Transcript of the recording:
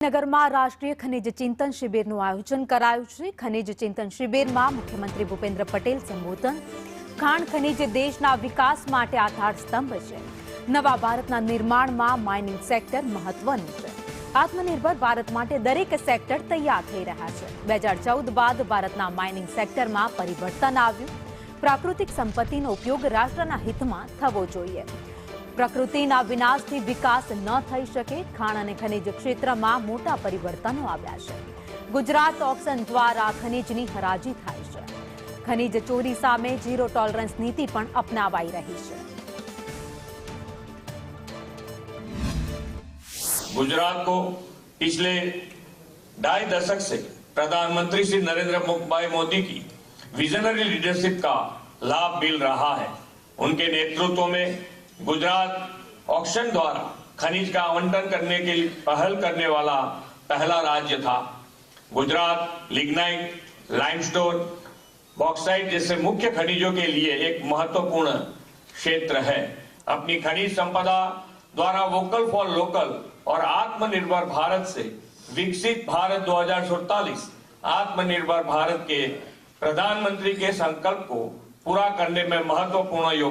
નગરમાં રાષ્ટ્રીય ખનિજ ચિંતન શિબિરનું આયોજન કરાયું છે। ખનિજ ચિંતન શિબિરમાં મુખ્યમંત્રી ભૂપેન્દ્ર પટેલ સંબોધન। ખાણ ખનિજ દેશના વિકાસ માટે આધાર સ્તંભ છે। નવા ભારતના નિર્માણમાં માઇનિંગ સેક્ટર મહત્વનું છે। આત્મનિર્ભર ભારત માટે દરેક સેક્ટર તૈયાર થઈ રહ્યા છે। 2014 બાદ ભારતના માઇનિંગ સેક્ટરમાં પરિવર્તન આવ્યું। પ્રાકૃતિક સંપત્તિનો ઉપયોગ રાષ્ટ્રના હિતમાં થવો જોઈએ। પ્રકૃતિના વિનાશથી વિકાસ ન થઈ શકે। ખાણ અને ખનિજ ક્ષેત્રમાં મોટા પરિવર્તનો આવ્યા છે। ગુજરાત ઓક્શન દ્વારા ખનિજની હરાજી થાય છે। ખનિજ ચોરી સામે ઝીરો ટોલરન્સ નીતિ પણ અપનાવાઈ રહી છે। गुजरात को पिछले 2.5 दशक से प्रधानमंत्री श्री नरेंद्र भाई मोदी की विजनरी लीडरशिप का लाभ मिल रहा है। उनके नेतृत्व में गुजरात ऑक्शन द्वारा खनिज का आवंटन करने के लिए पहल करने वाला पहला राज्य था। गुजरात लिग्नाइट, लाइमस्टोन, बॉक्साइट जैसे मुख्य खनिजों के लिए एक महत्वपूर्ण क्षेत्र है। अपनी खनिज संपदा द्वारा वोकल फॉर लोकल और आत्मनिर्भर भारत से विकसित भारत 2047 आत्मनिर्भर भारत के प्रधानमंत्री के संकल्प को पूरा करने में महत्वपूर्ण योगदान